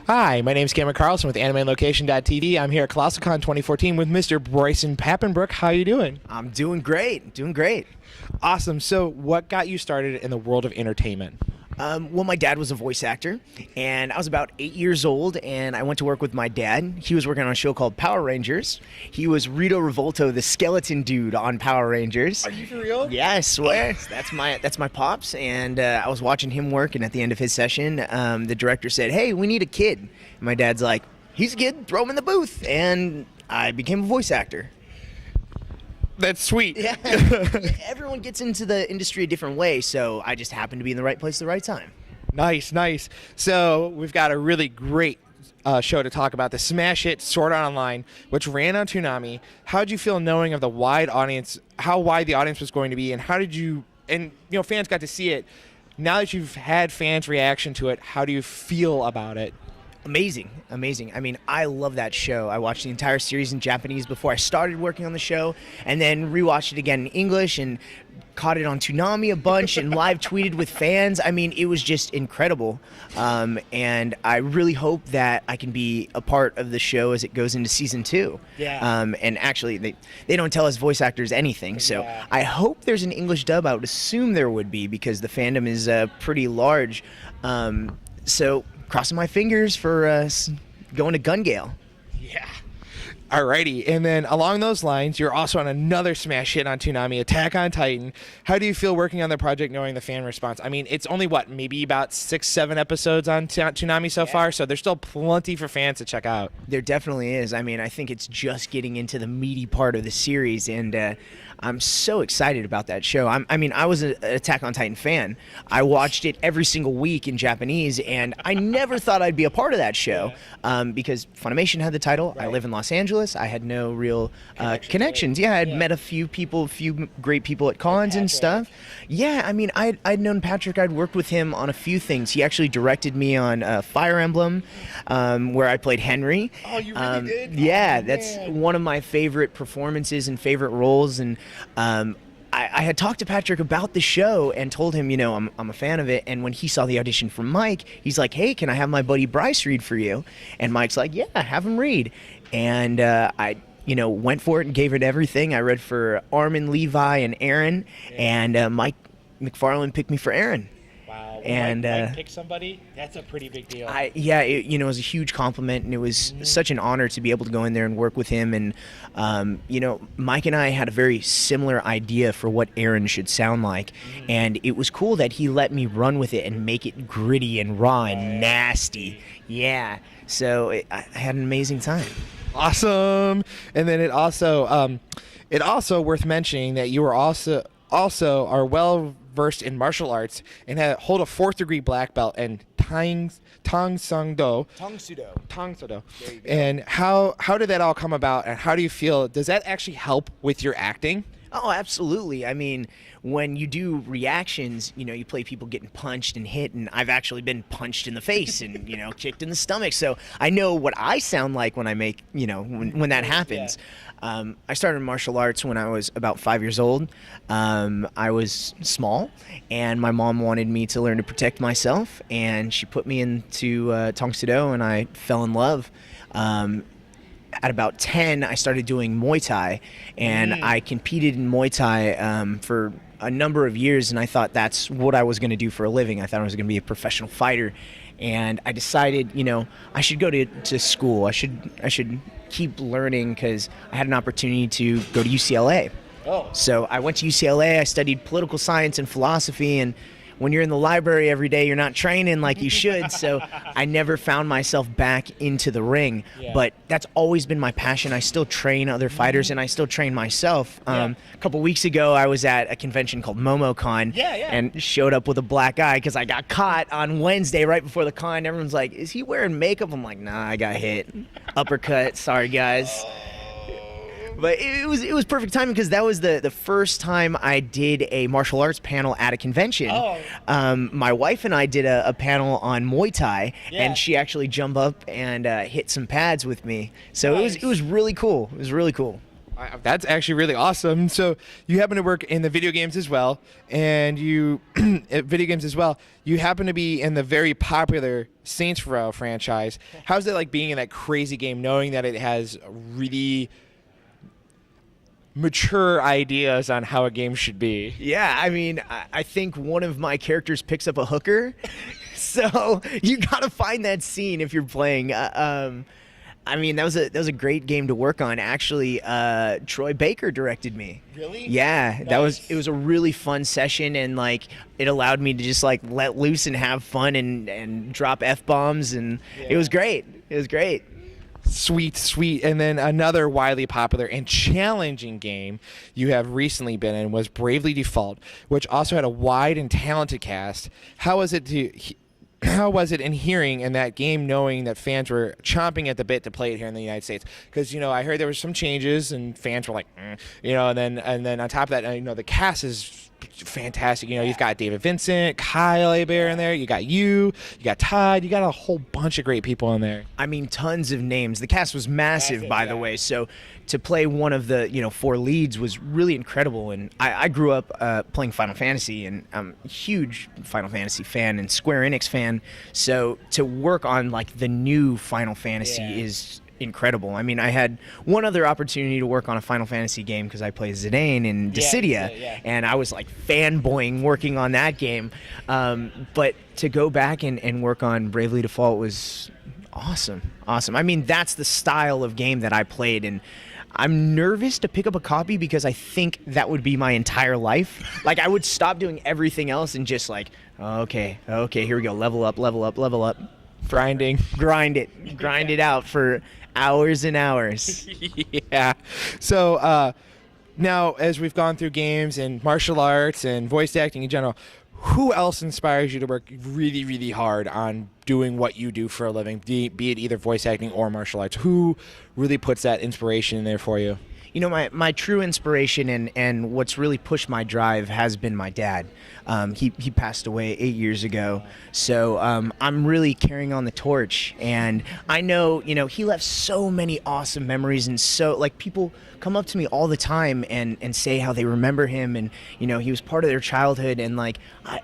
Hi, my name is Cameron Carlson with AnimeLocation.tv. I'm here at Colossalcon 2014 with Mr. Bryce Papenbrook. How are you doing? I'm doing great. Doing great. Awesome. So what got you started in the world of entertainment? Well, my dad was a voice actor, and I was about 8 years old, and I went to work with my dad. He was working on a show called Power Rangers. He was Rito Revolto, the skeleton dude on Power Rangers. Are you for real? Yeah, I swear. That's my pops, and I was watching him work, and at the end of his session, the director said, "Hey, we need a kid." And my dad's like, "He's a kid, throw him in the booth," and I became a voice actor. That's sweet. Yeah. Everyone gets into the industry a different way, so I just happened to be in the right place at the right time. Nice, nice. So we've got a really great show to talk about, the smash hit Sword Art Online, which ran on Toonami. How did you feel knowing of the wide audience, how wide the audience was going to be, and how did you, and you know, fans got to see it. Now that you've had fans' reaction to it, how do you feel about it? Amazing, amazing. I mean, I love that show. I watched the entire series in Japanese before I started working on the show, and then rewatched it again in English and caught it on Toonami a bunch and live tweeted with fans. I mean, it was just incredible. And I really hope that I can be a part of the show as it goes into season 2. Yeah. And actually, they don't tell us voice actors anything, so yeah. I hope there's an English dub. I would assume there would be because the fandom is pretty large. So crossing my fingers for going to Gun Gale. Yeah. Alrighty, and then along those lines, you're also on another smash hit on Toonami, Attack on Titan. How do you feel working on the project knowing the fan response? I mean, it's only, what, maybe about 6-7 episodes on Toonami so far, so there's still plenty for fans to check out. There definitely is. I mean, I think it's just getting into the meaty part of the series, and I'm so excited about that show. I was an Attack on Titan fan. I watched it every single week in Japanese, and I never thought I'd be a part of that show because Funimation had the title. Right. I live in Los Angeles. I had no real connections. Yeah, I'd met a few people, a few great people at cons and stuff. Yeah, I mean, I'd known Patrick. I'd worked with him on a few things. He actually directed me on Fire Emblem, where I played Henry. Oh, you really did? Yeah, that's one of my favorite performances and favorite roles. And I had talked to Patrick about the show and told him, you know, I'm a fan of it. And when he saw the audition from Mike, he's like, "Hey, can I have my buddy Bryce read for you?" And Mike's like, "Yeah, have him read." And I went for it and gave it everything. I read for Armin, Levi, and Aaron, and Mike McFarlane picked me for Aaron. Wow. And Mike pick somebody, that's a pretty big deal. It was a huge compliment, and it was such an honor to be able to go in there and work with him. And Mike and I had a very similar idea for what Aaron should sound like, and it was cool that he let me run with it and make it gritty and raw and nasty. Yeah, so I had an amazing time. Awesome. And then it also worth mentioning that you are also are well versed in martial arts and hold a 4th degree black belt in Tang Sudo. There you go. And how did that all come about, and how do you feel? Does that actually help with your acting? Oh, absolutely. I mean, when you do reactions, you play people getting punched and hit, and I've actually been punched in the face and, kicked in the stomach. So I know what I sound like when I make, when that happens. Yeah. I started martial arts when I was about 5 years old. I was small, and my mom wanted me to learn to protect myself, and she put me into Tang Sudo, and I fell in love. At about 10, I started doing Muay Thai, and I competed in Muay Thai for a number of years, and I thought that's what I was going to do for a living. I thought I was going to be a professional fighter, and I decided, I should go to school. I should keep learning because I had an opportunity to go to UCLA. Oh. So I went to UCLA. I studied political science and philosophy, and when you're in the library every day, you're not training like you should, so I never found myself back into the ring. Yeah. But that's always been my passion. I still train other fighters, and I still train myself. A couple weeks ago, I was at a convention called MomoCon and showed up with a black eye because I got caught on Wednesday right before the con. Everyone's like, "Is he wearing makeup?" I'm like, "Nah, I got hit. Uppercut. Sorry, guys." But it was perfect timing because that was the first time I did a martial arts panel at a convention. Oh. My wife and I did a panel on Muay Thai, and she actually jumped up and hit some pads with me. So nice. It was really cool. It was really cool. That's actually really awesome. So you happen to work in the video games as well, and you you happen to be in the very popular Saints Row franchise. How's it like being in that crazy game, knowing that it has really mature ideas on how a game should be? Yeah, I mean, I think one of my characters picks up a hooker, so you gotta find that scene if you're playing. I mean, that was a great game to work on. Actually, Troy Baker directed me. Really? Yeah, Nice. it was a really fun session, and like it allowed me to just like let loose and have fun and drop F-bombs, and it was great. It was great. Sweet. And then another widely popular and challenging game you have recently been in was Bravely Default, which also had a wide and talented cast. How was it in hearing in that game, knowing that fans were chomping at the bit to play it here in the United States? Because I heard there were some changes and fans were like, and then on top of that, the cast is fantastic. You've got David Vincent, Kyle Hebert in there. You got Todd. You got a whole bunch of great people in there. I mean, tons of names. The cast was massive, by the way. So to play one of the 4 leads was really incredible. And I grew up playing Final Fantasy, and I'm a huge Final Fantasy fan and Square Enix fan. So to work on like the new Final Fantasy is incredible. I mean, I had one other opportunity to work on a Final Fantasy game because I play Zidane in Dissidia, and I was like fanboying working on that game. But to go back and work on Bravely Default was awesome. I mean, that's the style of game that I played, and I'm nervous to pick up a copy because I think that would be my entire life. Like, I would stop doing everything else and just like, okay, here we go, level up. Grinding. Grind it out for hours and hours. Yeah. So now, as we've gone through games and martial arts and voice acting in general, who else inspires you to work really, really hard on doing what you do for a living, be it either voice acting or martial arts? Who really puts that inspiration in there for you? My true inspiration and what's really pushed my drive has been my dad. He passed away 8 years ago, so I'm really carrying on the torch. And I know, he left so many awesome memories, and so like people come up to me all the time and say how they remember him, and he was part of their childhood, and like I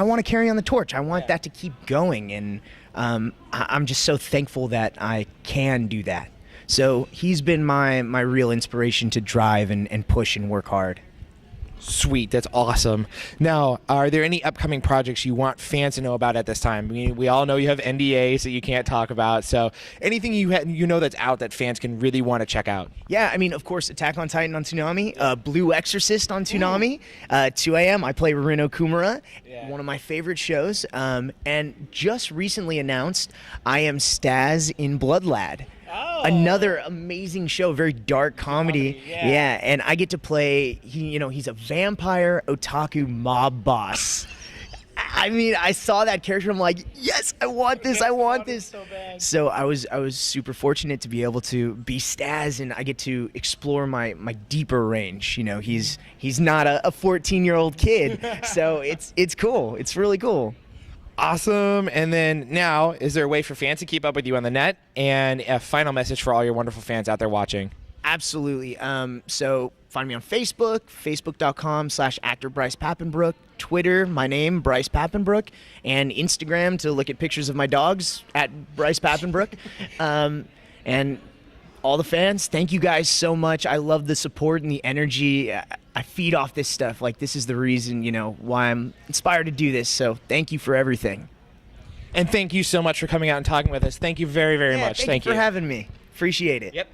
want to carry on the torch. I want that to keep going, and I'm just so thankful that I can do that. So he's been my real inspiration to drive and push and work hard. Sweet, that's awesome. Now, are there any upcoming projects you want fans to know about at this time? We all know you have NDAs that you can't talk about, so anything that's out that fans can really want to check out? Yeah, I mean, of course, Attack on Titan on Toonami, Blue Exorcist on Toonami, 2 a.m. I play Rino Kumura, one of my favorite shows, and just recently announced I am Staz in Blood Lad. Another amazing show, very dark comedy. Yeah, and I get to play, he's a vampire otaku mob boss. I mean, I saw that character, I'm like, yes, I want this. So I was super fortunate to be able to be Staz, and I get to explore my deeper range. He's not a 14-year-old kid, so it's cool. It's really cool. Awesome. And then now, is there a way for fans to keep up with you on the net? And a final message for all your wonderful fans out there watching. Absolutely. So find me on Facebook, facebook.com/actor Bryce Papenbrook, Twitter, my name, Bryce Papenbrook, and Instagram to look at pictures of my dogs at Bryce Papenbrook. And all the fans, thank you guys so much. I love the support and the energy. I feed off this stuff. Like, this is the reason, why I'm inspired to do this. So thank you for everything. And thank you so much for coming out and talking with us. Thank you very, very much. Thank you for having me. Appreciate it. Yep.